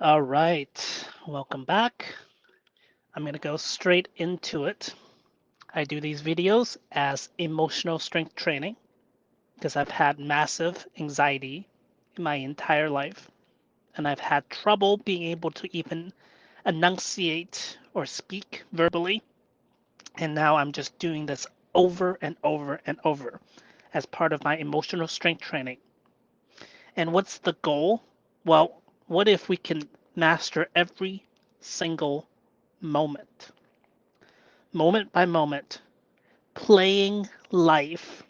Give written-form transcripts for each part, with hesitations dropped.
All right, welcome back. I'm going to go straight into it. I do these videos as emotional strength training because I've had massive anxiety in my entire life, and I've had trouble being able to even enunciate or speak verbally. And now I'm just doing this over and over and over as part of my emotional strength training. And what's the goal? Well, what if we can master every single moment, moment by moment, playing life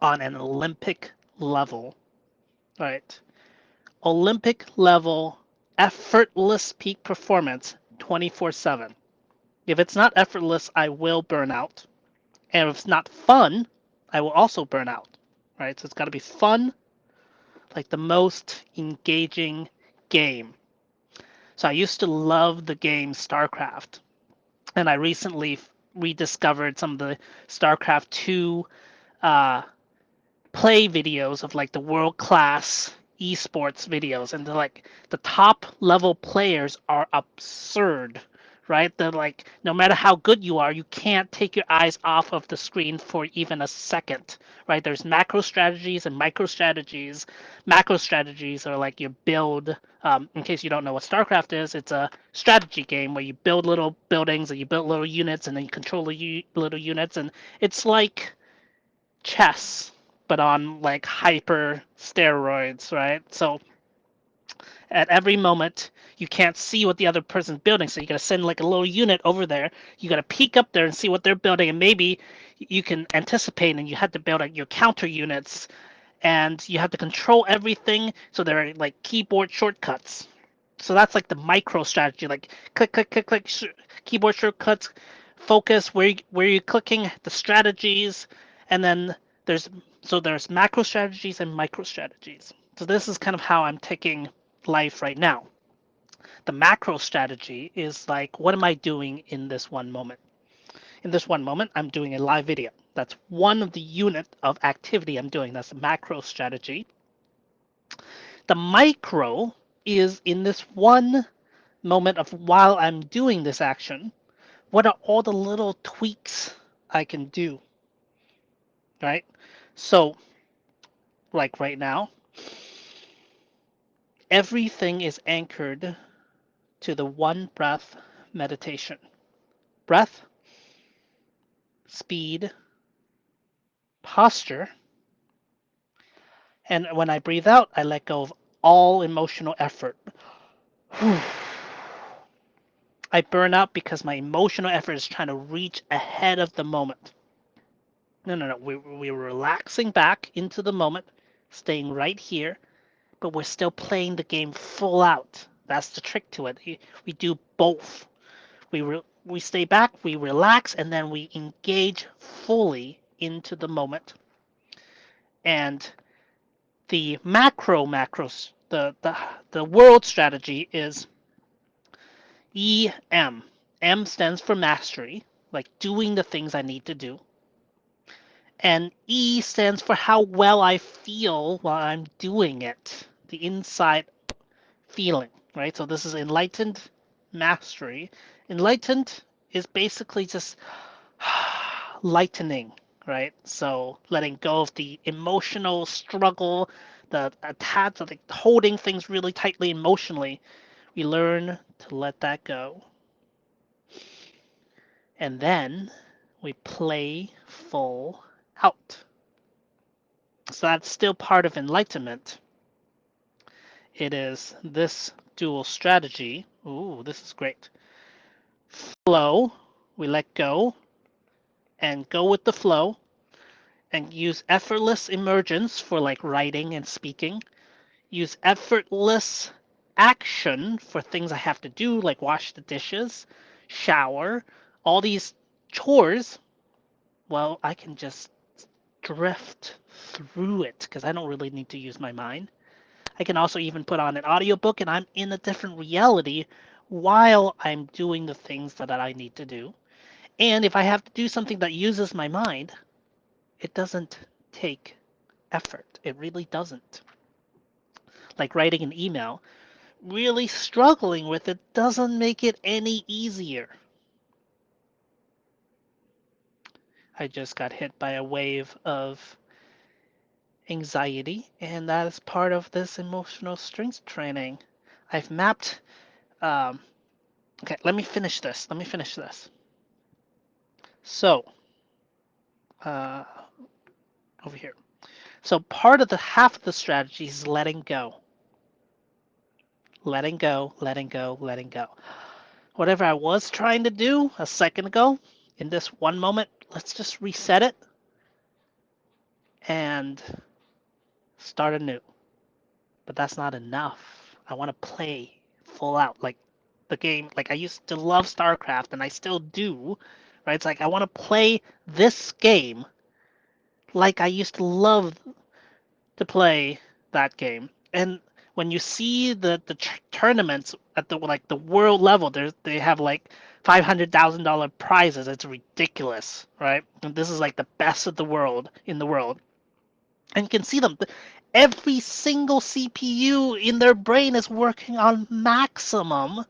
on an Olympic level, right? Olympic level, effortless peak performance 24/7. If it's not effortless, I will burn out. And if it's not fun, I will also burn out, right? So it's got to be fun, like the most engaging game. So I used to love the game StarCraft, and I recently rediscovered some of the StarCraft 2 uh, play videos of like the world class esports videos, and like the top level players are absurd, right? They're like, no matter how good you are, you can't take your eyes off of the screen for even a second, right? There's macro strategies and micro strategies. Macro strategies are like your build. In case you don't know what StarCraft is, it's a strategy game where you build little buildings and you build little units and then you control the little units, and it's like chess, but on like hyper steroids, right? So at every moment, you can't see what the other person's building, so you gotta send like a little unit over there. You gotta peek up there and see what they're building, and maybe you can anticipate, and you have to build like your counter units, and you have to control everything. So there are like keyboard shortcuts. So that's like the micro strategy, like click, click, click, click, keyboard shortcuts, focus where you're clicking, the strategies, and then there's there's macro strategies and micro strategies. So this is kind of how I'm taking life right now. The macro strategy is like, what am I doing in this one moment? In this one moment, I'm doing a live video. That's one of the unit of activity I'm doing. That's the macro strategy. The micro is in this one moment of while I'm doing this action, what are all the little tweaks I can do, right? So, like right now, everything is anchored to the one breath meditation. Breath, speed, posture, and when I breathe out, I let go of all emotional effort. I burn out because my emotional effort is trying to reach ahead of the moment. No, no, no. We're relaxing back into the moment, staying right here, but we're still playing the game full out. That's the trick to it. We do both. We stay back, we relax, and then we engage fully into the moment. And the macros, the world strategy is EM. M stands for mastery, like doing the things I need to do. And E stands for how well I feel while I'm doing it. The inside feeling, right? So this is enlightened mastery. Enlightened is basically just lightening, right? So letting go of the emotional struggle, the attach, like holding things really tightly emotionally. We learn to let that go. And then we play full out. So that's still part of enlightenment. It is this dual strategy. Ooh, this is great. Flow, we let go and go with the flow and use effortless emergence for like writing and speaking. Use effortless action for things I have to do, like wash the dishes, shower, all these chores. Well, I can just drift through it because I don't really need to use my mind. I can also even put on an audiobook and I'm in a different reality while I'm doing the things that I need to do. And if I have to do something that uses my mind, it doesn't take effort. It really doesn't. Like writing an email. really struggling with it doesn't make it any easier. I just got hit by a wave of anxiety, and that is part of this emotional strength training. I've mapped. Um, okay, let me finish this. Let me finish this. So, uh, over here. So, part of the half of the strategy is letting go. Letting go, letting go, letting go. Whatever I was trying to do a second ago, in this one moment, let's just reset it and start anew. But that's not enough. I want to play full out, like the game. Like I used to love StarCraft, and I still do. Right? It's like I want to play this game like I used to love to play that game. And when you see the tournaments at the world level, they have like $500,000 prizes. It's ridiculous, right? And this is like the best of the world in the world, and you can see them. Every single CPU in their brain is working on maximum,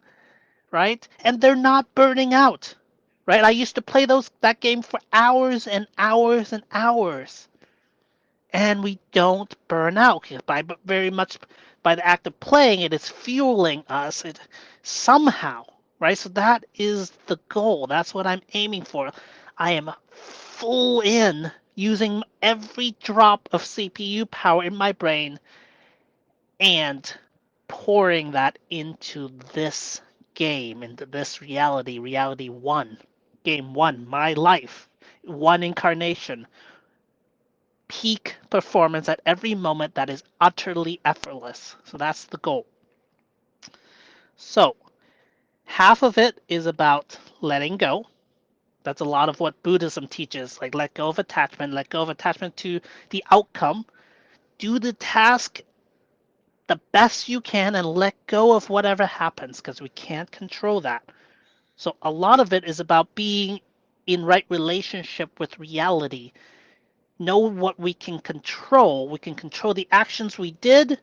right? And they're not burning out, right? I used to play that game for hours and hours and hours, and we don't burn out by very much by the act of playing. It is fueling us. It somehow, right? So that is the goal. That's what I'm aiming for. I am full in using every drop of CPU power in my brain and pouring that into this game, into this reality, reality one, game one, my life, one incarnation, peak performance at every moment that is utterly effortless. So that's the goal. So half of it is about letting go. That's a lot of what Buddhism teaches, like let go of attachment to the outcome. Do the task the best you can and let go of whatever happens because we can't control that. So a lot of it is about being in right relationship with reality. Know what we can control. We can control the actions we did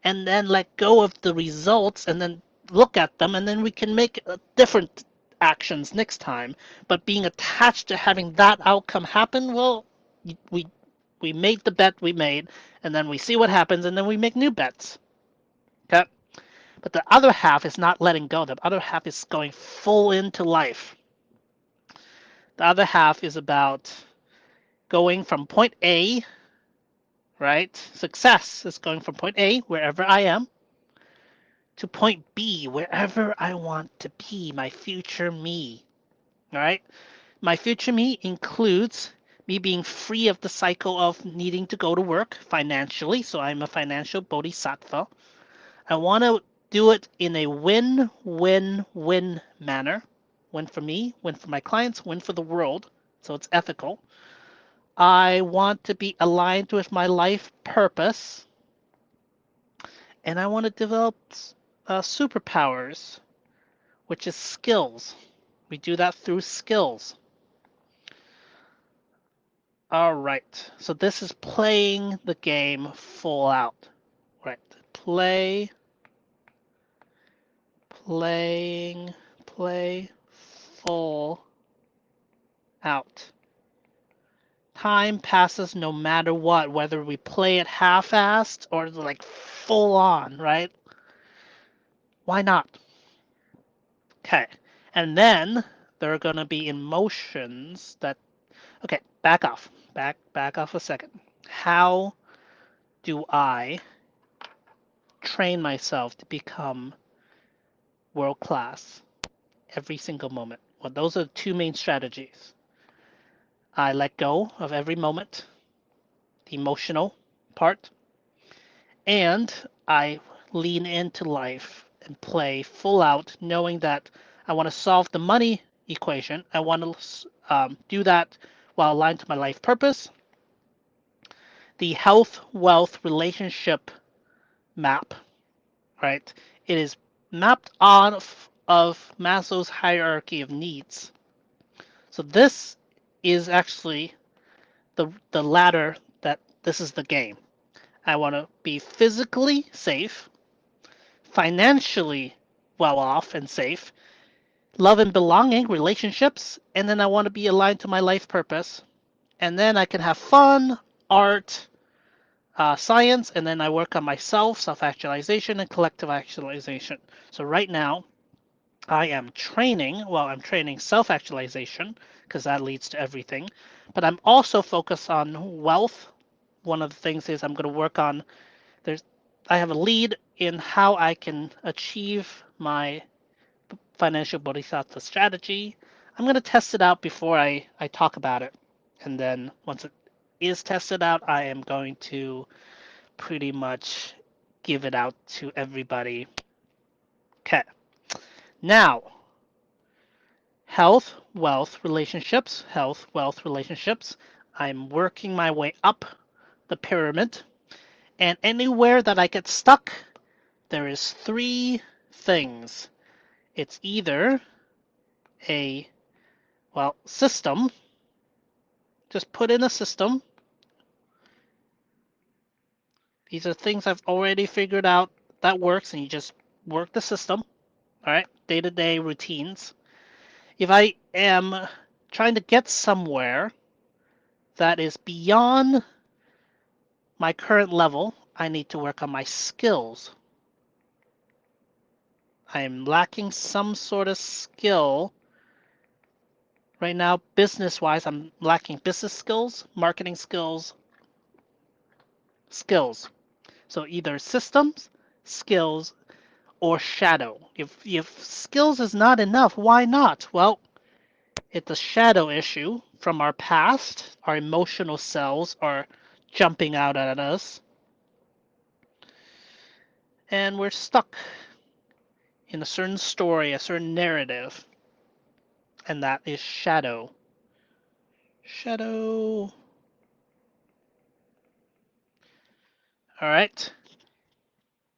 and then let go of the results and then look at them and then we can make different actions next time. But being attached to having that outcome happen, well, we we made the bet we made and then we see what happens and then we make new bets. Okay? But the other half is not letting go. The other half is going full into life. The other half is about going from point A, right? Success is going from point A, wherever I am, to point B, wherever I want to be, my future me. All right? My future me includes me being free of the cycle of needing to go to work financially. So I'm a financial bodhisattva. I want to do it in a win-win-win manner. Win for me, win for my clients, win for the world. So it's ethical. I want to be aligned with my life purpose, and I want to develop superpowers, which is skills. We do that through skills. All right. So this is playing the game full out. Right. Playing, play full out. Time passes no matter what, whether we play it half-assed or like full on, right? Why not? Okay. And then there are going to be emotions that, okay, back off. Back off a second. How do I train myself to become world class every single moment? Well, those are the two main strategies. I let go of every moment, the emotional part, and I lean into life and play full out, knowing that I want to solve the money equation. I want to do that while aligned to my life purpose. The health, wealth, relationship map, right? It is mapped off of Maslow's hierarchy of needs. So this is actually the ladder that this is the game. I want to be physically safe, financially well off and safe, love and belonging, relationships, and then I want to be aligned to my life purpose. And then I can have fun, art, science, and then I work on myself, self-actualization, and collective actualization. So right now, I am training, well, I'm training self-actualization because that leads to everything, but I'm also focused on wealth. One of the things is I'm going to work on, there's, I have a lead in how I can achieve my financial bodhisattva strategy. I'm going to test it out before I talk about it. And then once it is tested out, I am going to pretty much give it out to everybody. Okay. Now, health, wealth, relationships, health, wealth, relationships. I'm working my way up the pyramid. And anywhere that I get stuck, there is three things. It's either a, well, system. Just put in a system. These are things I've already figured out that works, and you just work the system. All right, day-to-day routines. If I am trying to get somewhere that is beyond my current level, I need to work on my skills. I am lacking some sort of skill. Right now, business-wise, I'm lacking business skills, marketing skills, skills. So either systems, skills, or shadow. If skills is not enough, why not? Well, it's a shadow issue from our past. Our emotional selves are jumping out at us, and we're stuck in a certain story, a certain narrative, and that is shadow. Shadow. All right.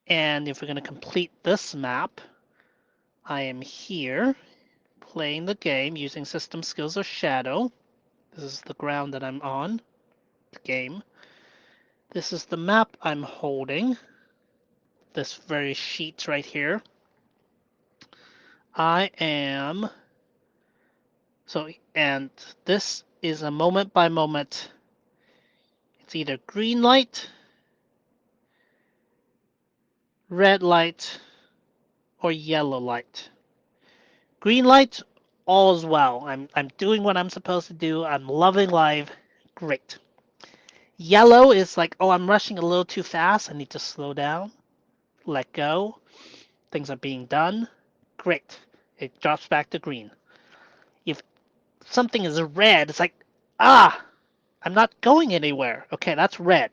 And if we're going to complete this map, I am here playing the game using system skills of shadow. This is the ground that I'm on, the game. This is the map I'm holding, this very sheet right here. I am, and this is a moment by moment. It's either green light, red light, or yellow light. Green light, all is well. I'm doing what I'm supposed to do. I'm loving life. Great. Yellow is like, oh, I'm rushing a little too fast. I need to slow down, let go. Things are being done. Great. It drops back to green. If something is red, it's like, I'm not going anywhere. Okay, that's red.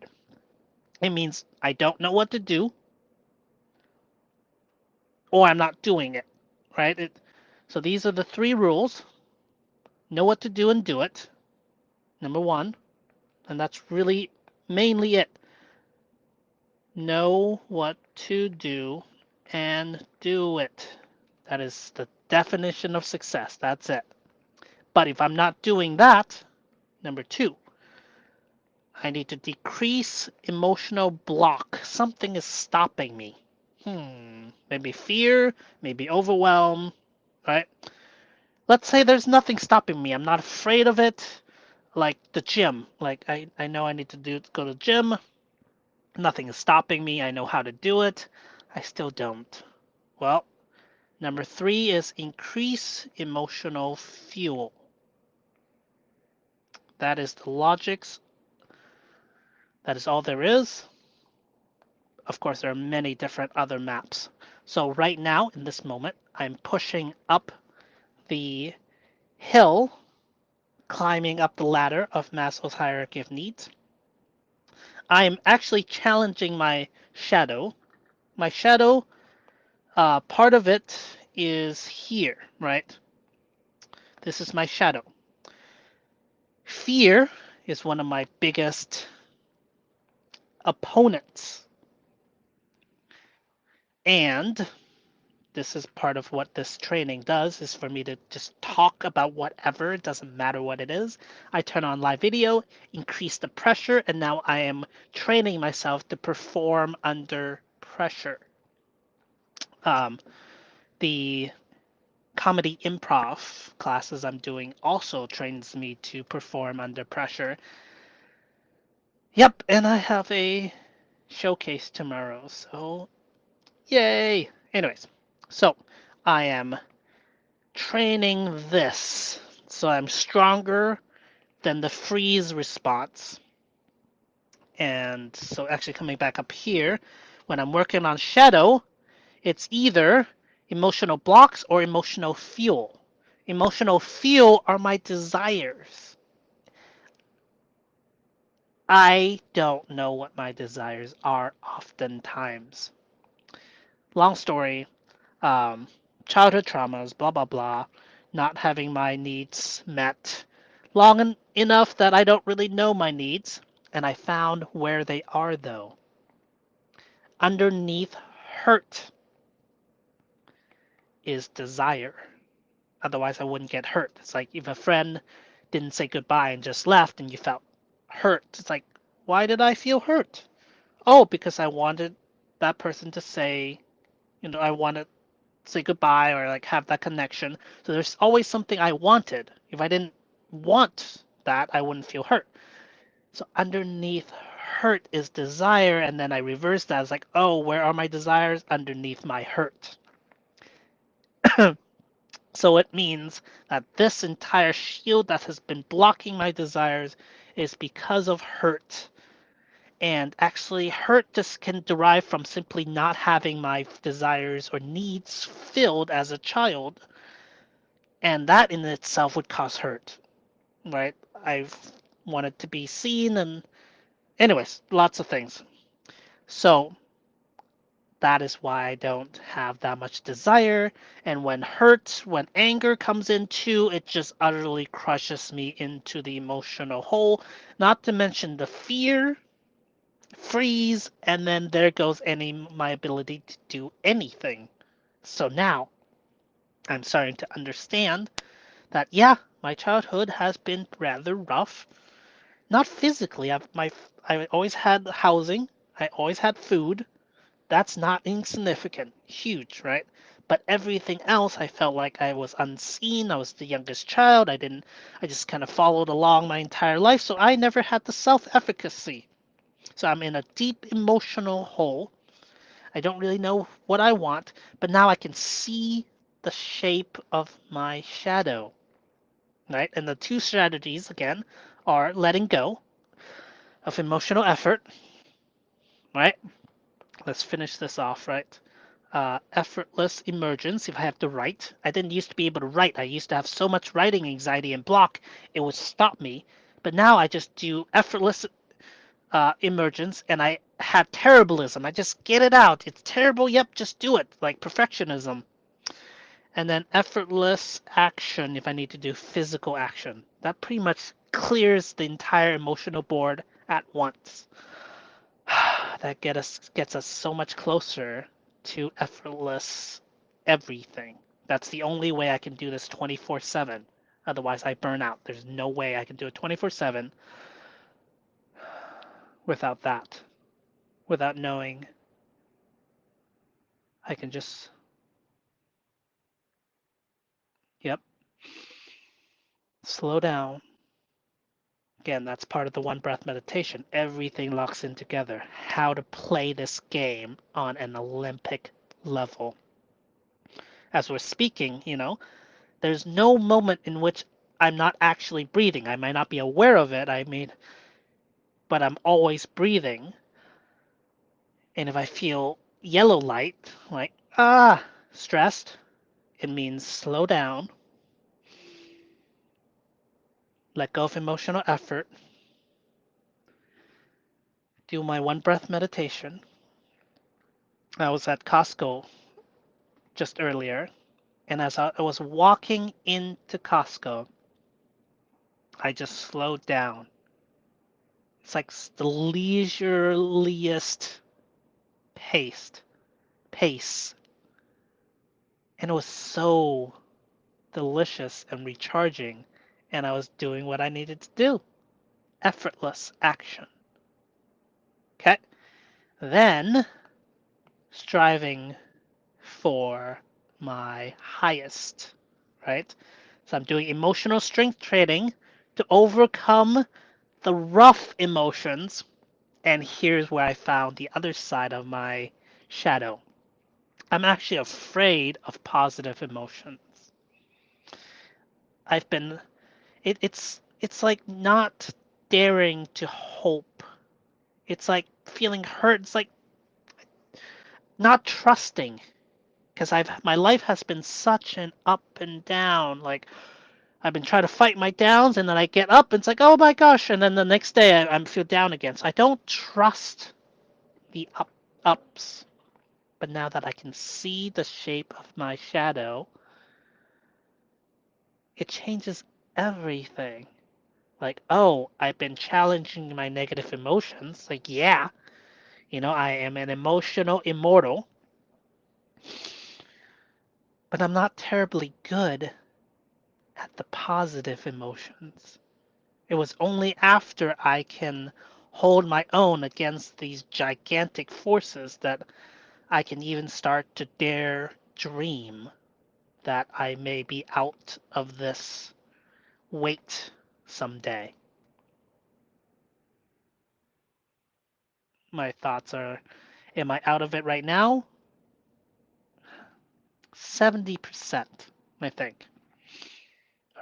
It means I don't know what to do, or I'm not doing it, right? So these are the three rules. Know what to do and do it, number one. And that's really mainly it. Know what to do and do it. That is the definition of success. That's it. But if I'm not doing that, number two, I need to decrease emotional block. Something is stopping me. Maybe fear, maybe overwhelm, right? Let's say there's nothing stopping me. I'm not afraid of it. Like the gym. Like I know I need to go to the gym. Nothing is stopping me. I know how to do it. I still don't. Well, number three is increase emotional fuel. That is the logics. That is all there is. Of course, there are many different other maps. So right now, in this moment, I'm pushing up the hill, climbing up the ladder of Maslow's hierarchy of needs. I'm actually challenging my shadow. My shadow, part of it is here, right? This is my shadow. Fear is one of my biggest opponents. And this is part of what this training does, is for me to just talk about whatever. It doesn't matter what it is. I turn on live video, increase the pressure, and now I am training myself to perform under pressure. Um, the comedy improv classes I'm doing also trains me to perform under pressure. Yep, and I have a showcase tomorrow, so yay! Anyways, so I am training this so I'm stronger than the freeze response. And so actually coming back up here, when I'm working on shadow, it's either emotional blocks or emotional fuel. Emotional fuel are my desires. I don't know what my desires are oftentimes. Long story, um, childhood traumas, blah, blah, blah, not having my needs met long enough that I don't really know my needs. And I found where they are, though. Underneath hurt is desire. Otherwise, I wouldn't get hurt. It's like if a friend didn't say goodbye and just left and you felt hurt, it's like, why did I feel hurt? Oh, because I wanted that person to say, I wanted to say goodbye or like have that connection. So there's always something I wanted. If I didn't want that, I wouldn't feel hurt. So underneath hurt is desire, and then I reverse that. It's like, oh, where are my desires? Underneath my hurt. So it means that this entire shield that has been blocking my desires is because of hurt. And actually, hurt just can derive from simply not having my desires or needs filled as a child. And that in itself would cause hurt, right? I've wanted to be seen, and, anyways, lots of things. So that is why I don't have that much desire. And when hurt, when anger comes in too, it just utterly crushes me into the emotional hole. Not to mention the fear, freeze, and then there goes my ability to do anything. So now I'm starting to understand that, yeah, my childhood has been rather rough. Not physically. I always had housing. I always had food. That's not insignificant, huge, right? But everything else, I felt like I was unseen. I was the youngest child. I just kind of followed along my entire life. So I never had the self efficacy. So I'm in a deep emotional hole. I don't really know what I want, but now I can see the shape of my shadow, right? And the two strategies, again, are letting go of emotional effort, right? Let's finish this off, right? Effortless emergence if I have to write. I didn't used to be able to write. I used to have so much writing anxiety and block, it would stop me. But now I just do effortless emergence, and I had terriblism. I just get it out. It's terrible. Yep, just do it. Like perfectionism. And then effortless action if I need to do physical action. That pretty much clears the entire emotional board at once. That gets us so much closer to effortless everything. That's the only way I can do this 24/7. Otherwise, I burn out. There's no way I can do it 24/7 without that. Without knowing I can just, yep, slow down. Again, that's part of the one breath meditation. Everything locks in together. How to play this game on an Olympic level. As we're speaking, there's no moment in which I'm not actually breathing. I might not be aware of it, but I'm always breathing. And if I feel yellow light, like, stressed, it means slow down, let go of emotional effort, do my one breath meditation. I was at Costco just earlier, and as I was walking into Costco, I just slowed down. It's like the leisureliest pace, and it was so delicious and recharging, and I was doing what I needed to do. Effortless action. Okay? Then, striving for my highest, right? So I'm doing emotional strength training to overcome the rough emotions. And here's where I found the other side of my shadow. I'm actually afraid of positive emotions. I've been it's like not daring to hope. It's like feeling hurt. It's like not trusting because I've my life has been such an up and down. Like I've been trying to fight my downs, and then I get up, and it's like, oh my gosh, and then the next day I feel down again. So I don't trust the ups. But now that I can see the shape of my shadow, it changes everything. Like, oh, I've been challenging my negative emotions. Like, yeah, I am an emotional immortal, but I'm not terribly good at the positive emotions. It was only after I can hold my own against these gigantic forces that I can even start to dare dream that I may be out of this weight someday. My thoughts are, am I out of it right now? 70%, I think,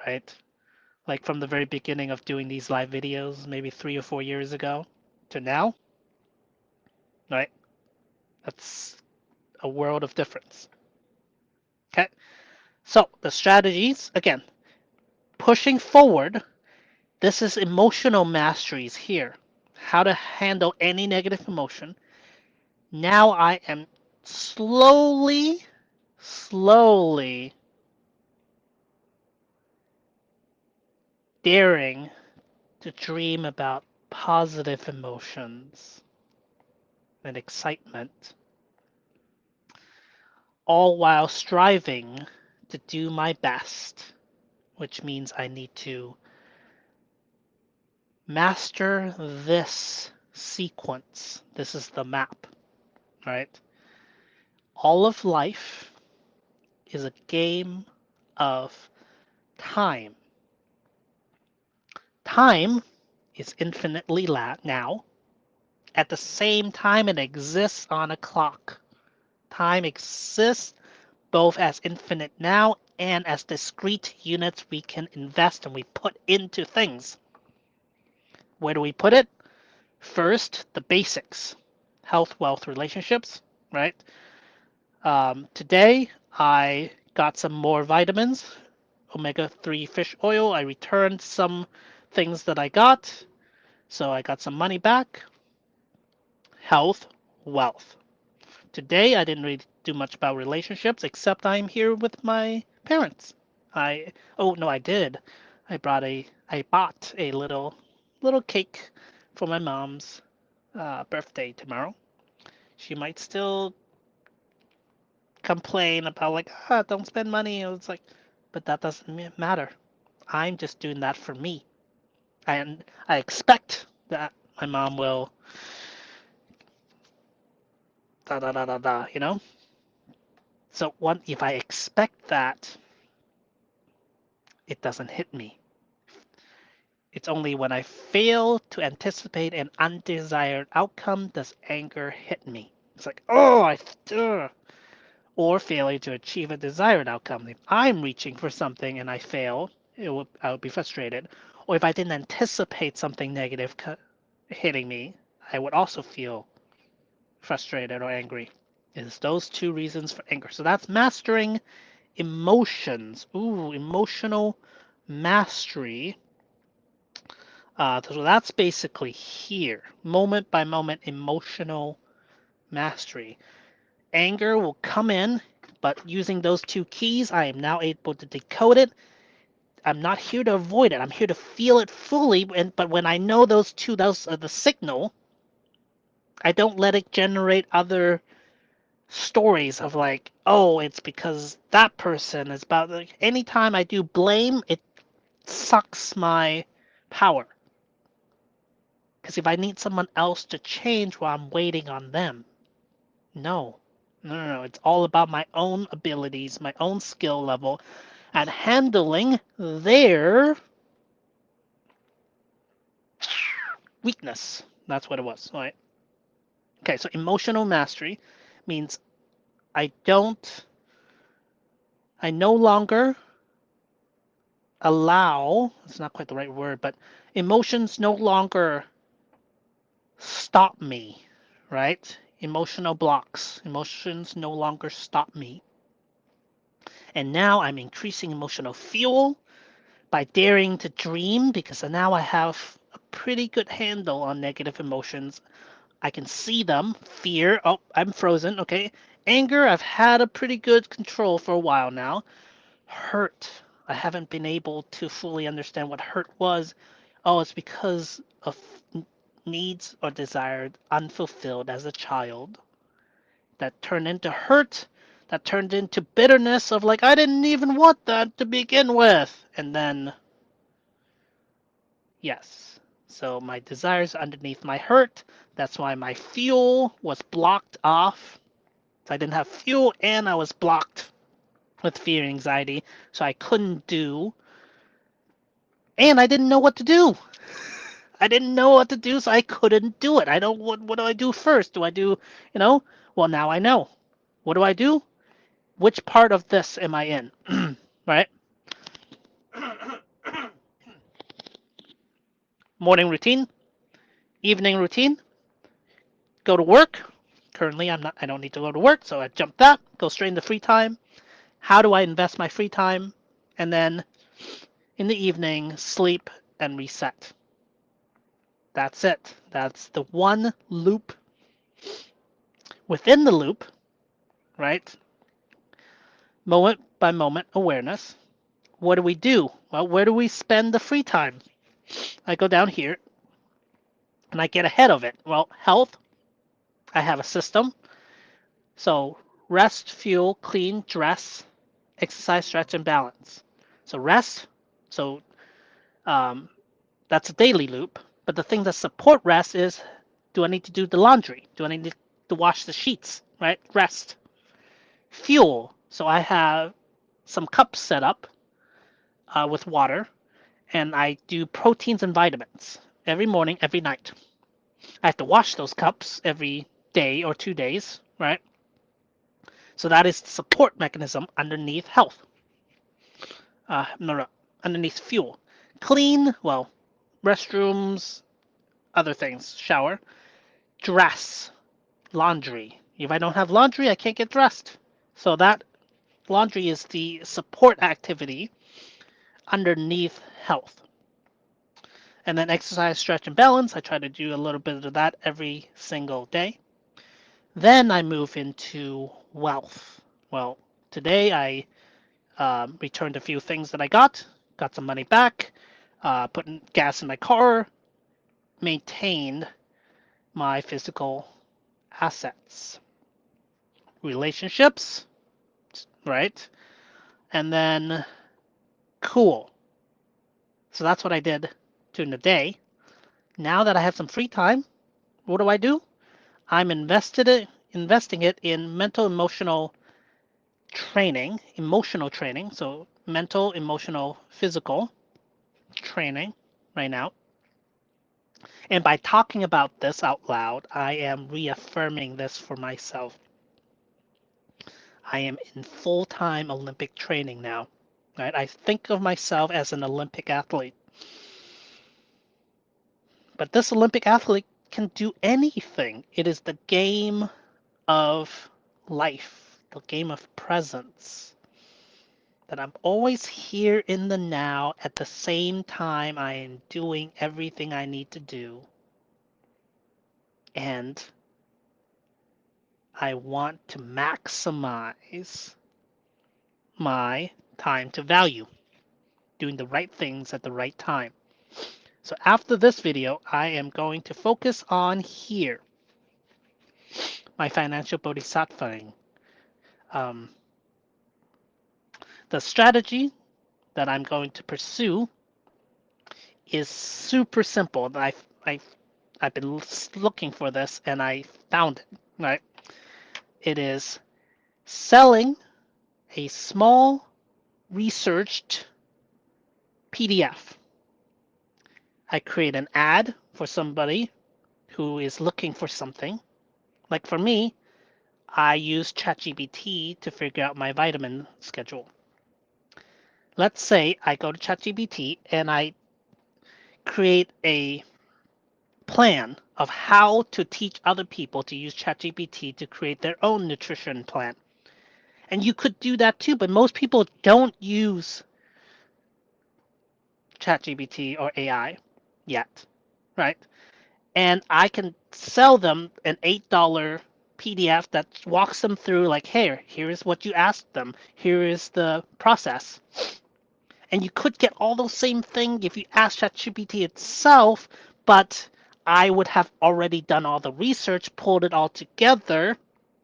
right? Like from the very beginning of doing these live videos, maybe 3 or 4 years ago to now, right? That's a world of difference. Okay. So the strategies, again, pushing forward, this is emotional masteries here. How to handle any negative emotion. Now I am slowly daring to dream about positive emotions and excitement, all while striving to do my best, which means I need to master this sequence. This is the map, right? All of life is a game of time. Time is infinitely now. At the same time, it exists on a clock. Time exists both as infinite now and as discrete units we can invest and we put into things. Where do we put it? First, the basics: health, wealth, relationships, right? Today, I got some more vitamins, omega-3 fish oil. I returned some things that I got, so I got some money back. Health, wealth. Today, I didn't really do much about relationships, except I'm here with my parents. Oh no, I did. I bought a little cake for my mom's birthday tomorrow. She might still complain about like, don't spend money. It's like, but that doesn't matter. I'm just doing that for me, and I expect that my mom will da da da da da. So if I expect that, it doesn't hit me. It's only when I fail to anticipate an undesired outcome does anger hit me. It's like, oh, or failing to achieve a desired outcome. If I'm reaching for something and I fail, I would be frustrated. Or if I didn't anticipate something negative hitting me, I would also feel frustrated or angry. It's those two reasons for anger. So that's mastering emotions. Ooh, emotional mastery. So that's basically here, moment by moment emotional mastery. Anger will come in, but using those two keys, I am now able to decode it. I'm not here to avoid it. I'm here to feel it fully. But when I know those are the signal, I don't let it generate other stories of like, oh, it's because that person is about. Like, anytime I do blame, it sucks my power. Because if I need someone else to change while I'm waiting on them, no, No. It's all about my own abilities, my own skill level at handling their weakness. That's what it was. All right. Okay, so emotional mastery means I don't, I no longer allow, it's not quite the right word, but emotions no longer stop me, right? Emotional blocks. Emotions no longer stop me. And now I'm increasing emotional fuel by daring to dream because now I have a pretty good handle on negative emotions. I can see them. Fear, oh, I'm frozen, okay. Anger, I've had a pretty good control for a while now. Hurt, I haven't been able to fully understand what hurt was. Oh, it's because of needs or desired unfulfilled as a child that turned into hurt, that turned into bitterness of like, I didn't even want that to begin with. And then, yes. So my desires underneath my hurt. That's why my fuel was blocked off. So I didn't have fuel and I was blocked with fear and anxiety. So I couldn't do, and I didn't know what to do. I didn't know what to do, so I couldn't do it. I don't. What do I do first? Do I do, you know? Well, now I know. What do I do? Which part of this am I in? Right? Morning routine, evening routine, go to work. Currently, I'm not. I don't need to go to work, so I jump that. Go straight into free time. How do I invest my free time? And then in the evening, sleep and reset. That's it. That's the one loop within the loop, right? Moment by moment awareness. What do we do? Well, where do we spend the free time? I go down here and I get ahead of it. Well, health, I have a system. So rest, fuel, clean, dress, exercise, stretch, and balance. So rest, so um, that's a daily loop. But the thing that support rest is, do I need to do the laundry? Do I need to wash the sheets? Right? Rest. Fuel. So I have some cups set up with water, and I do proteins and vitamins every morning, every night. I have to wash those cups every day or 2 days, right? So that is the support mechanism underneath health. No, underneath fuel. Clean, well, restrooms, other things, shower. Dress, laundry. If I don't have laundry, I can't get dressed. So that laundry is the support activity underneath health. And then exercise, stretch, and balance. I try to do a little bit of that every single day. Then I move into wealth. Well, today I returned a few things that I got some money back, put gas in my car, maintained my physical assets, relationships, right? And then cool. So that's what I did during the day. Now that I have some free time, what do? I'm investing it in mental emotional training, emotional training. So mental, emotional, physical training right now. And by talking about this out loud, I am reaffirming this for myself. I am in full-time Olympic training now. Right? I think of myself as an Olympic athlete. But this Olympic athlete can do anything. It is the game of life, the game of presence. That I'm always here in the now at the same time I am doing everything I need to do. And I want to maximize my time to value, doing the right things at the right time. So after this video, I am going to focus on here, my financial bodhisattvaing. Um, the strategy that I'm going to pursue is super simple. I've been looking for this and I found it. Right? It is selling a small researched PDF. I create an ad for somebody who is looking for something. Like for me, I use ChatGPT to figure out my vitamin schedule. Let's say I go to ChatGPT and I create a plan of how to teach other people to use ChatGPT to create their own nutrition plan. And you could do that too, but most people don't use ChatGPT or AI yet, right? And I can sell them an $8 PDF that walks them through like, here is what you asked them. Here is the process. And you could get all those same thing if you ask ChatGPT itself, but I would have already done all the research, pulled it all together,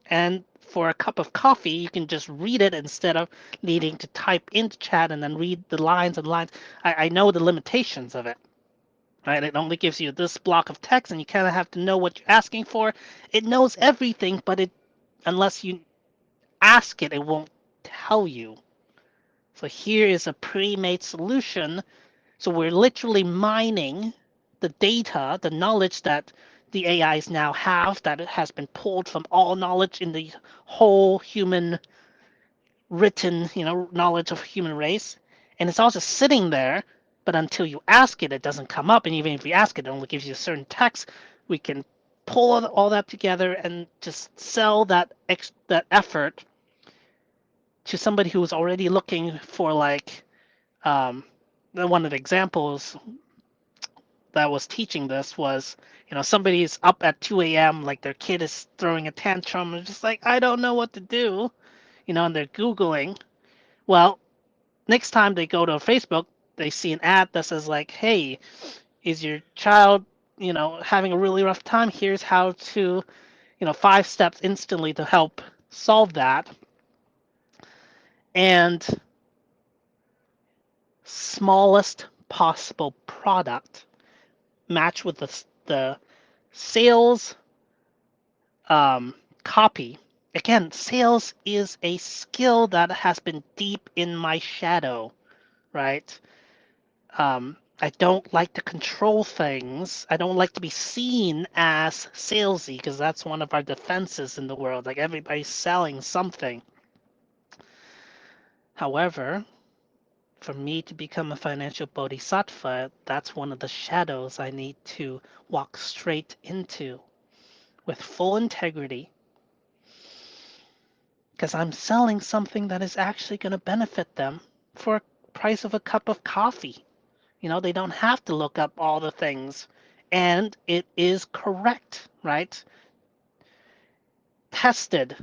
and for a cup of coffee, you can just read it instead of needing to type into chat and then read the lines and lines. I know the limitations of it, right? It only gives you this block of text, and you kind of have to know what you're asking for. It knows everything, but unless you ask it, it won't tell you. So here is a pre-made solution. So we're literally mining the data, the knowledge that the AIs now have, that it has been pulled from all knowledge in the whole human written, knowledge of human race. And it's all just sitting there, but until you ask it, it doesn't come up. And even if you ask it, it only gives you a certain text. We can pull all that together and just sell that effort to somebody who's already looking for like one of the examples that was teaching this was, somebody's up at 2 a.m. like their kid is throwing a tantrum and just like, I don't know what to do, and they're Googling. Well, next time they go to Facebook, they see an ad that says like, hey, is your child, having a really rough time? Here's how to, 5 steps instantly to help solve that. And smallest possible product match with the sales copy. Again, sales is a skill that has been deep in my shadow, right? I don't like to control things. I don't like to be seen as salesy because that's one of our defenses in the world. Like everybody's selling something. However, for me to become a financial bodhisattva, that's one of the shadows I need to walk straight into with full integrity because I'm selling something that is actually going to benefit them for a price of a cup of coffee. They don't have to look up all the things. And it is correct, right? Tested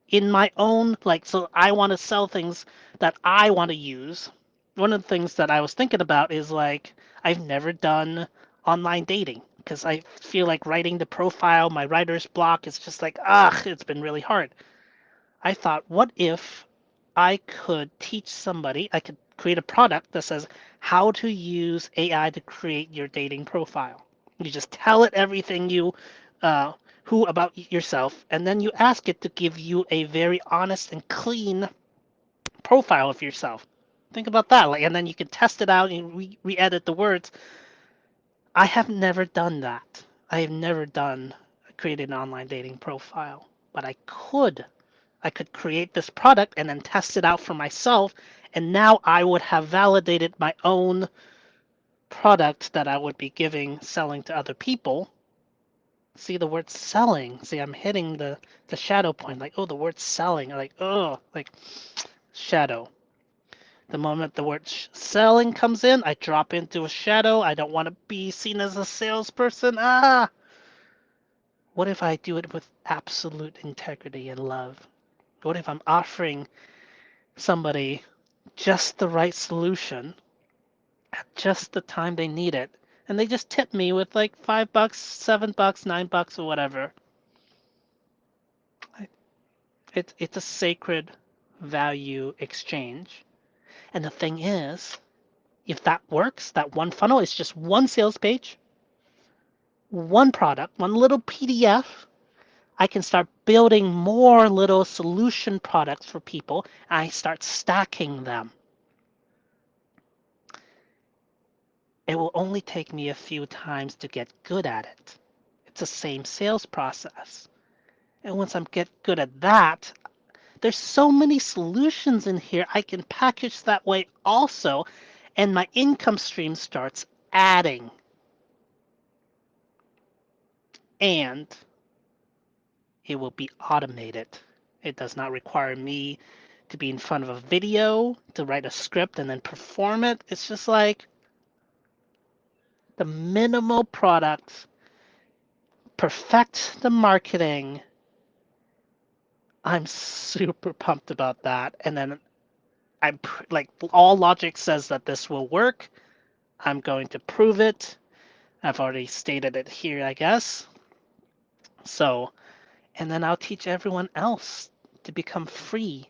in my own, so I want to sell things that I want to use. One of the things that I was thinking about is like, I've never done online dating because I feel like writing the profile, my writer's block is just like, it's been really hard. I thought, what if I could teach somebody, I could create a product that says how to use AI to create your dating profile. You just tell it everything uh, who about yourself, and then you ask it to give you a very honest and clean profile of yourself. Think about that, and then you can test it out and re-edit the words. I have never done that. I have never done created an online dating profile, but I could create this product and then test it out for myself. And now I would have validated my own product that I would be selling to other people. See the word selling. See, I'm hitting the shadow point. Like, oh, the word selling. Like, oh, like shadow. The moment the word selling comes in, I drop into a shadow. I don't want to be seen as a salesperson. What if I do it with absolute integrity and love? What if I'm offering somebody just the right solution at just the time they need it, and they just tip me with like $5, $7, $9, or whatever? It's a sacred value exchange. And the thing is, if that works, that one funnel is just one sales page, one product, one little PDF. I can start building more little solution products for people. And I start stacking them. It will only take me a few times to get good at it. It's the same sales process. And once I get good at that, there's so many solutions in here I can package that way also, and my income stream starts adding. And it will be automated. It does not require me to be in front of a video, to write a script and then perform it. It's just like the minimal products, perfect the marketing. I'm super pumped about that. And then I'm like, all logic says that this will work. I'm going to prove it. I've already stated it here, I guess. So, and then I'll teach everyone else to become free.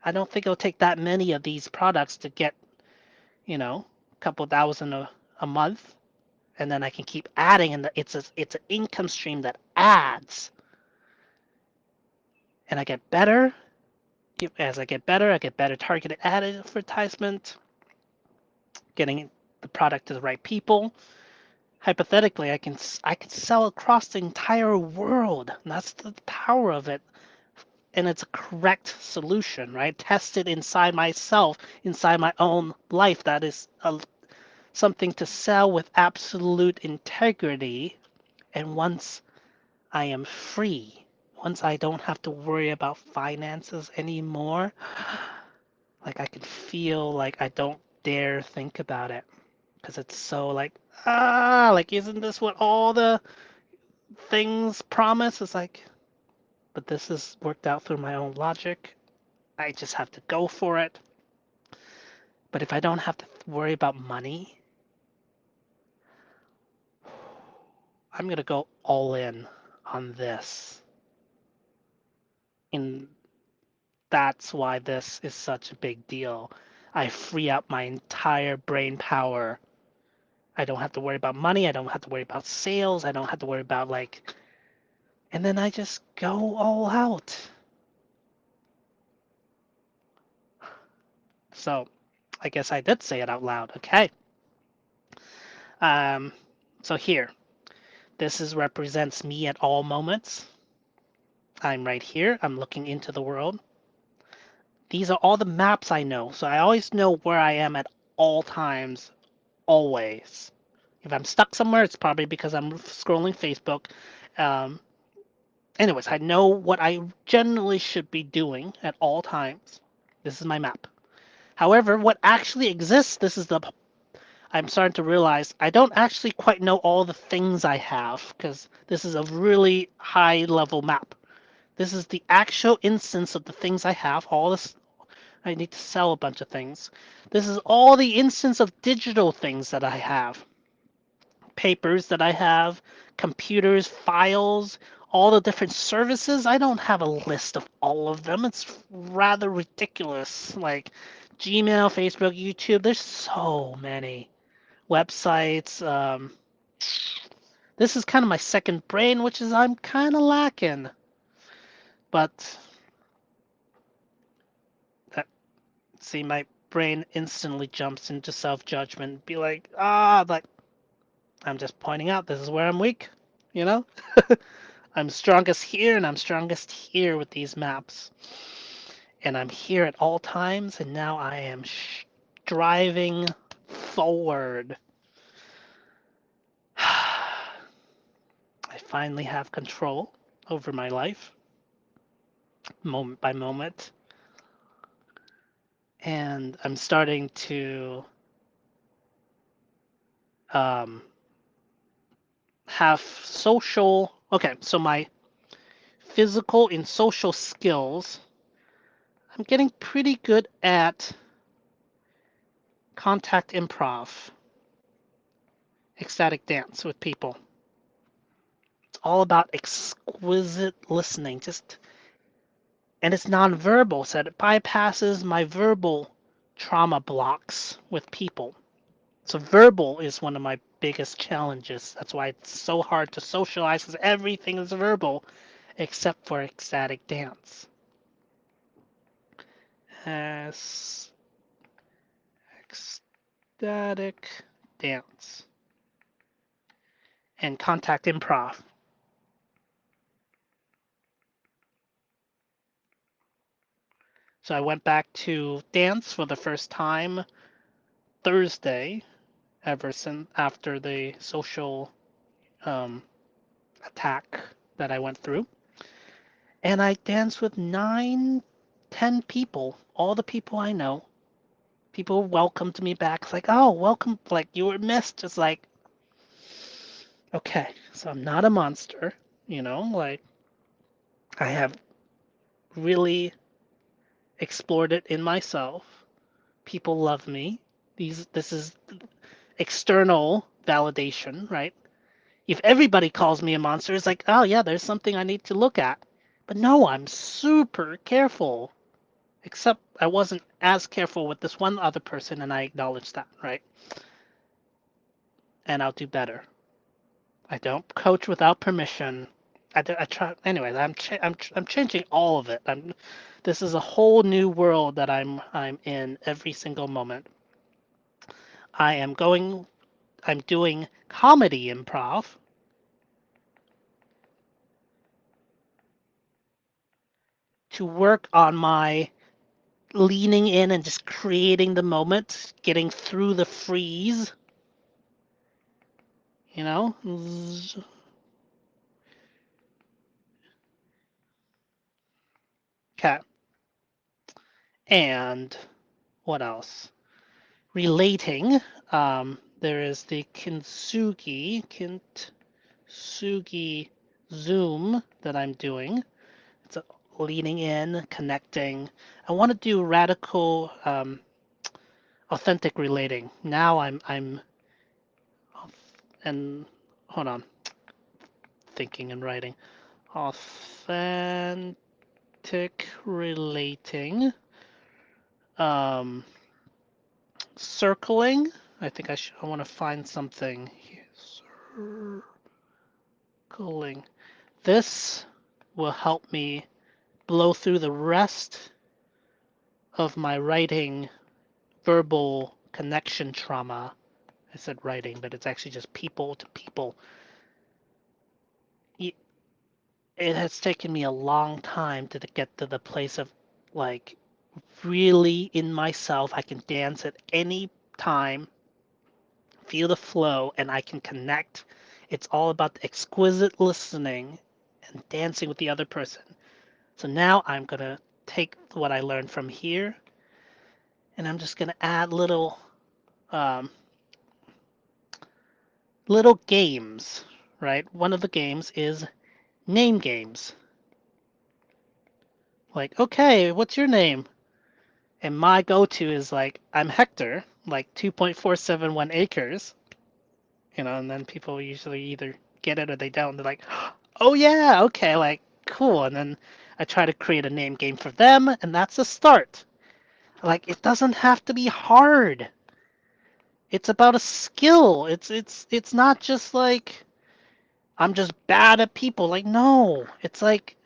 I don't think it'll take that many of these products to get, a couple thousand a month, and then I can keep adding, and it's an income stream that adds, and I get better. As I get better, I get better targeted advertisement, getting the product to the right people. Hypothetically, I can sell across the entire world. And that's the power of it. And it's a correct solution, right? Tested inside myself, inside my own life. That is something to sell with absolute integrity. And once I am free, once I don't have to worry about finances anymore, like I can feel like I don't dare think about it because it's so like, like, isn't this what all the things promise? It's like, but this is worked out through my own logic. I just have to go for it. But if I don't have to worry about money, I'm going to go all in on this. And that's why this is such a big deal. I free up my entire brain power. I don't have to worry about money. I don't have to worry about sales. I don't have to worry about like, and then I just go all out. So I guess I did say it out loud. Okay. Um, so here, this is represents me at all moments. I'm right here. I'm looking into the world. These are all the maps I know. So I always know where I am at all times, always. If I'm stuck somewhere, it's probably because I'm scrolling Facebook. Um, Anyways, I know what I generally should be doing at all times. This is my map. However, what actually exists, I'm starting to realize I don't actually quite know all the things I have because this is a really high level map. This is the actual instance of the things I have. All this, I need to sell a bunch of things. This is all the instance of digital things that I have. Papers that I have, computers, files, all the different services. I don't have a list of all of them. It's rather ridiculous. Like Gmail, Facebook, YouTube, there's so many websites. This is kind of my second brain, which is I'm kind of lacking. But see, my brain instantly jumps into self-judgment, be like I'm just pointing out this is where I'm weak, you know? I'm strongest here and I'm strongest here with these maps. And I'm here at all times, and now I am driving forward. I finally have control over my life, moment by moment. And I'm starting to have social. Okay, so my physical and social skills, I'm getting pretty good at contact improv, ecstatic dance with people. It's all about exquisite listening, and it's nonverbal, so it bypasses my verbal trauma blocks with people. So verbal is one of my biggest challenges. That's why it's so hard to socialize because everything is verbal. except for ecstatic dance. As ecstatic dance and contact improv. So I went back to dance for the first time Thursday, ever since after the social um, attack that I went through. And I danced with 9, 10 people, all the people I know. People welcomed me back. It's like, oh, welcome, like you were missed. Just like, okay, so I'm not a monster, like I have really explored it in myself. People love me. This is external validation, right? If everybody calls me a monster, it's like, oh yeah, there's something I need to look at. But no, I'm super careful. Except I wasn't as careful with this one other person, and I acknowledge that, right? And I'll do better. I don't coach without permission. I try. Anyways, I'm changing all of it. This is a whole new world that I'm in every single moment. I am going. I'm doing comedy improv to work on my leaning in and just creating the moment, getting through the freeze. You know. Okay. And what else? Relating. There is the kintsugi Zoom that I'm doing. It's a leaning in, connecting. I want to do radical, authentic relating. Now I'm and hold on, thinking and writing. Authentic relating. Um, circling. I think I want to find something here. Circling. This will help me blow through the rest of my writing verbal connection trauma. I said writing, but it's actually just people to people. It has taken me a long time to get to the place of like really in myself. I can dance at any time, feel the flow, and I can connect. It's all about the exquisite listening and dancing with the other person. So now I'm going to take what I learned from here and I'm just going to add um, little games, right? One of the games is name games. Like, okay, what's your name? And my go-to is like, I'm Hector, like 2.471 acres, and then people usually either get it or they don't. They're like, oh yeah, okay, like cool. And then I try to create a name game for them, and that's a start. Like, it doesn't have to be hard. It's about a skill. It's not just like I'm just bad at people. Like, no, it's like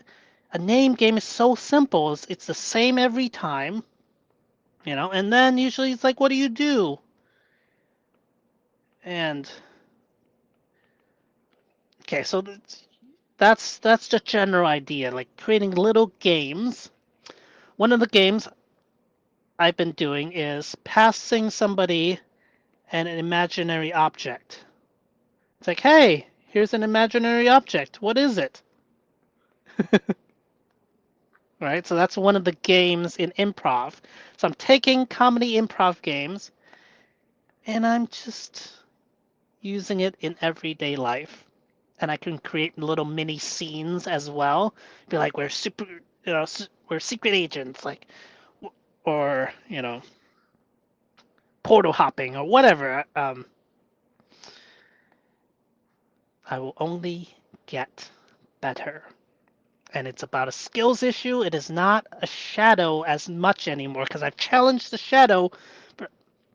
a name game is so simple. It's the same every time, and then usually it's like, what do you do? And okay, so that's the general idea, like creating little games. One of the games I've been doing is passing somebody an imaginary object. It's like, hey, here's an imaginary object. What is it? Right? So that's one of the games in improv. So I'm taking comedy improv games and I'm just using it in everyday life. And I can create little mini scenes as well. Be like, we're super, we're secret agents, like, or, portal hopping or whatever. I will only get better. And it's about a skills issue. It is not a shadow as much anymore because I've challenged the shadow,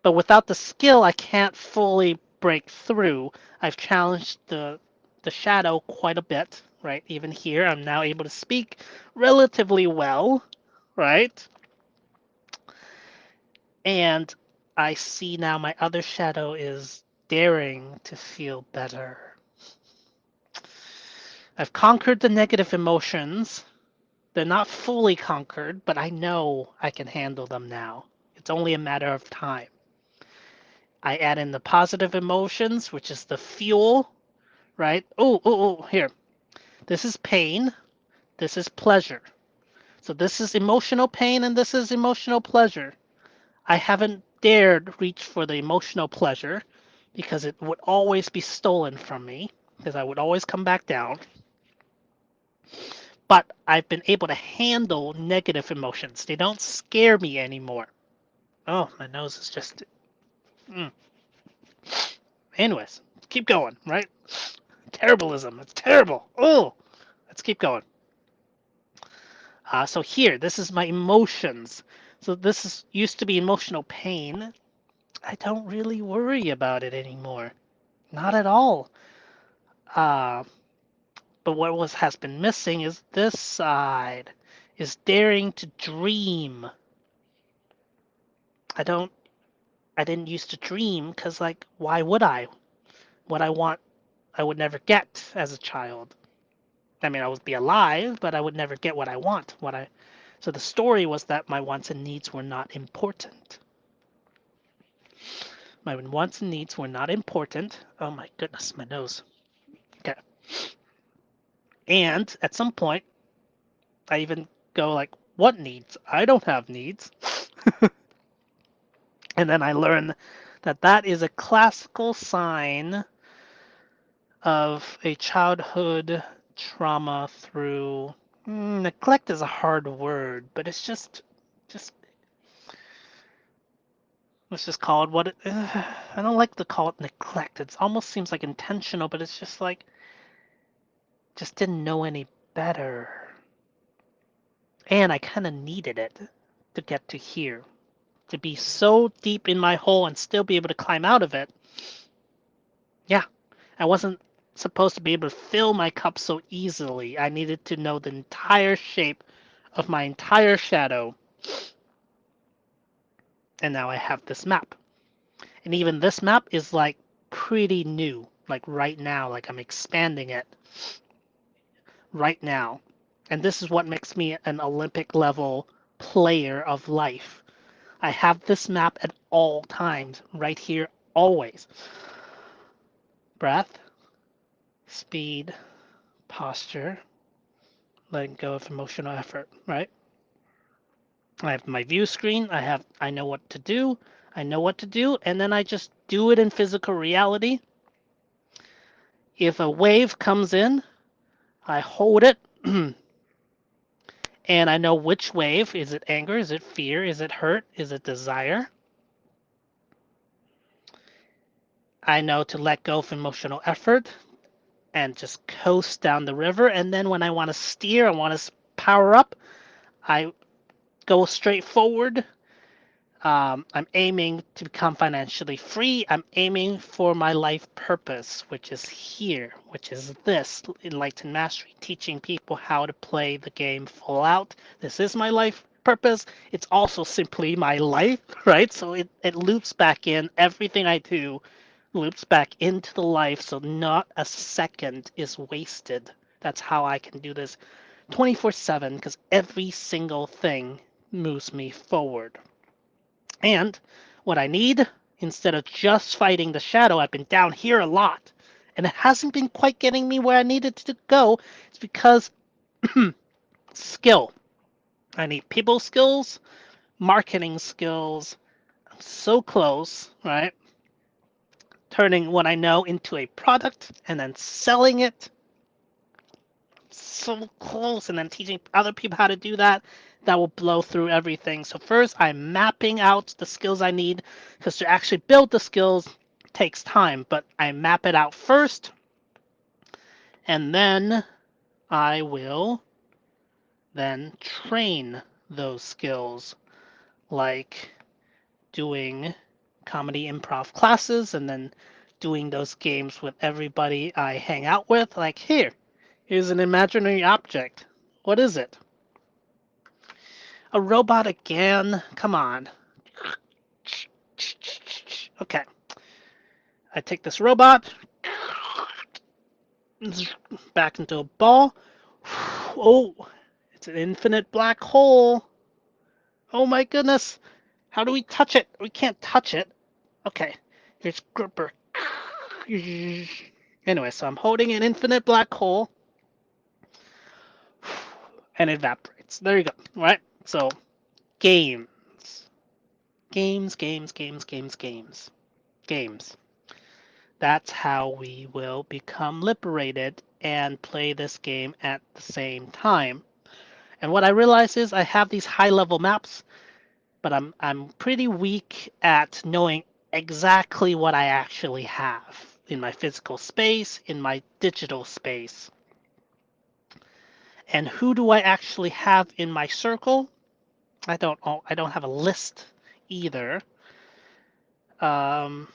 but without the skill, I can't fully break through. I've challenged the shadow quite a bit, right? Even here, I'm now able to speak relatively well, right? And I see now my other shadow is daring to feel better. I've conquered the negative emotions. They're not fully conquered, but I know I can handle them now. It's only a matter of time. I add in the positive emotions, which is the fuel, right? Here. This is pain. This is pleasure. So this is emotional pain and this is emotional pleasure. I haven't dared reach for the emotional pleasure because it would always be stolen from me because I would always come back down. But I've been able to handle negative emotions. They don't scare me anymore. Oh, my nose is just. Mm. Anyways, keep going, right? Terribleism. It's terrible. Oh, let's keep going. So here, this is my emotions. So this is used to be emotional pain. I don't really worry about it anymore. Not at all. Uh, but what was has been missing is this side, is daring to dream. I don't. I didn't used to dream because, like, why would I? What I want, I would never get as a child. I mean, I would be alive, but I would never get what I want. So the story was that my wants and needs were not important. My wants and needs were not important. Oh my goodness, my nose. Okay. And at some point, I even go like, what needs? I don't have needs. And then I learn that that is a classical sign of a childhood trauma through neglect is a hard word, but it's just let's just call it what it. I don't like to call it neglect. It almost seems like intentional, but it's just like just didn't know any better, and I kind of needed it to get to here, to be so deep in my hole and still be able to climb out of it. Yeah, I wasn't supposed to be able to fill my cup so easily. I needed to know the entire shape of my entire shadow. And now I have this map. And even this map is like pretty new. Like right now, like I'm expanding it right now. And this is what makes me an Olympic level player of life. I have this map at all times, right here, always. Breath, speed, posture, letting go of emotional effort, right? I have my view screen. I know what to do. I know what to do, and then I just do it in physical reality. If a wave comes in, I hold it, and I know which wave. Is it anger? Is it fear? Is it hurt? Is it desire? I know to let go of emotional effort and just coast down the river. And then when I want to steer, I want to power up, I go straight forward. I'm aiming to become financially free. I'm aiming for my life purpose, which is here, which is this Enlightened Mastery, teaching people how to play the game full out. This is my life purpose. It's also simply my life, right? So it loops back in. Everything I do loops back into the life, so not a second is wasted. That's how I can do this 24/7 because every single thing moves me forward. And what I need, instead of just fighting the shadow, I've been down here a lot. And it hasn't been quite getting me where I needed to go. It's because skill. I need people skills, marketing skills. I'm so close, right? Turning what I know into a product and then selling it. So close. And then teaching other people how to do that. That will blow through everything. So first, I'm mapping out the skills I need because to actually build the skills takes time. But I map it out first, and then I will then train those skills, like doing comedy improv classes and then doing those games with everybody I hang out with. Like, here, is an imaginary object. What is it? A robot again? Come on. Okay. I take this robot back into a ball. Oh, it's an infinite black hole. Oh my goodness. How do we touch it? We can't touch it. Okay. Here's gripper. Anyway, so I'm holding an infinite black hole and it evaporates. There you go. All right. So games. Games, games, games, games, games. Games. That's how we will become liberated and play this game at the same time. And what I realize is I have these high level maps, but I'm pretty weak at knowing exactly what I actually have in my physical space, in my digital space. And who do I actually have in my circle? I don't have a list either. Um,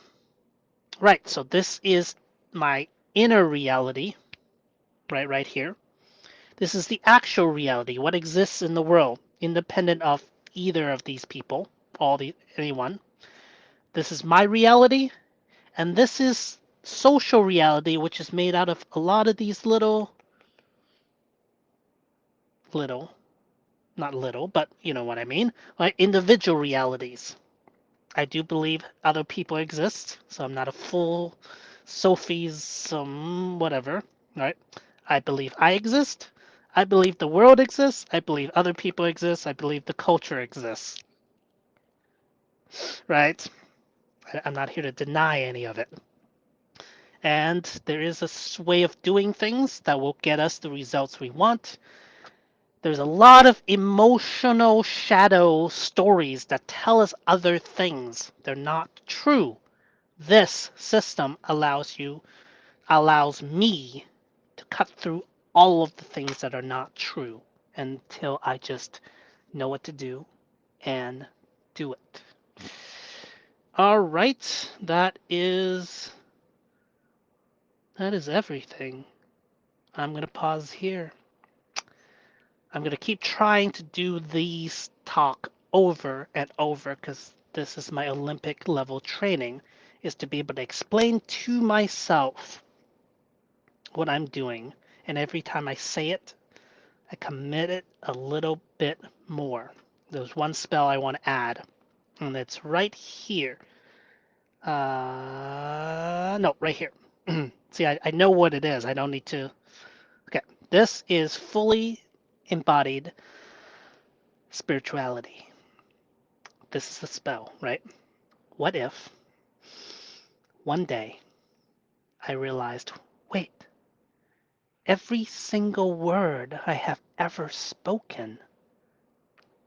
right, so this is my inner reality, right here. This is the actual reality, what exists in the world, independent of either of these people, anyone. This is my reality, and this is social reality, which is made out of a lot of these little, not little, but you know what I mean, like individual realities. I do believe other people exist, so I'm not a full Sophie's whatever, right? I believe I exist. I believe the world exists. I believe other people exist. I believe the culture exists, right? I'm not here to deny any of it. And there is a way of doing things that will get us the results we want. There's a lot of emotional shadow stories that tell us other things. They're not true. This system allows me to cut through all of the things that are not true until I just know what to do and do it. All right, that is everything. I'm going to pause here. I'm going to keep trying to do these talk over and over because this is my Olympic level training, is to be able to explain to myself what I'm doing. And every time I say it, I commit it a little bit more. There's one spell I want to add, and it's right here. No, right here. See, I know what it is. I don't need to. Okay, this is fully embodied spirituality. This is the spell, right? What if one day I realized, wait, every single word I have ever spoken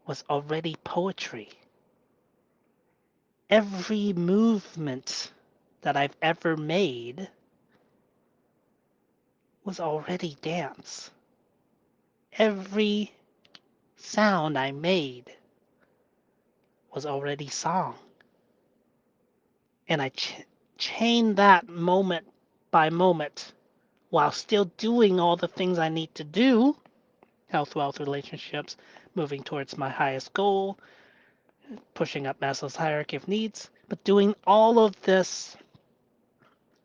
was already poetry. Every movement that I've ever made was already dance. Every sound I made was already song. And I chained that moment by moment while still doing all the things I need to do, health, wealth, relationships, moving towards my highest goal, pushing up Maslow's hierarchy of needs, but doing all of this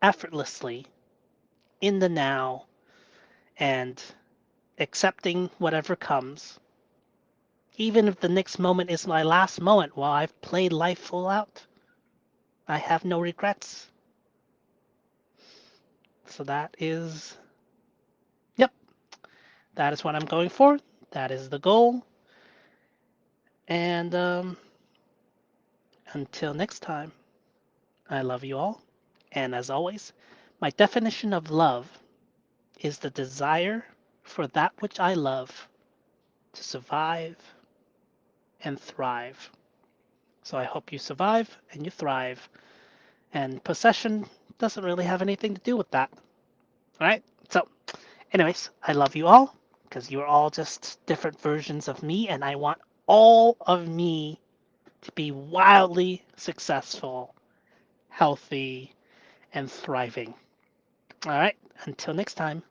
effortlessly in the now and accepting whatever comes. Even if the next moment is my last moment while I've played life full out, I have no regrets. So yep, that is what I'm going for. That is the goal. And until next time, I love you all. And as always, my definition of love is the desire for that which I love to survive and thrive. So I hope you survive and you thrive. And possession doesn't really have anything to do with that. All right? So, anyways, I love you all because you're all just different versions of me, and I want all of me to be wildly successful, healthy, and thriving. All right? Until next time.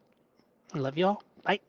I love y'all. Bye.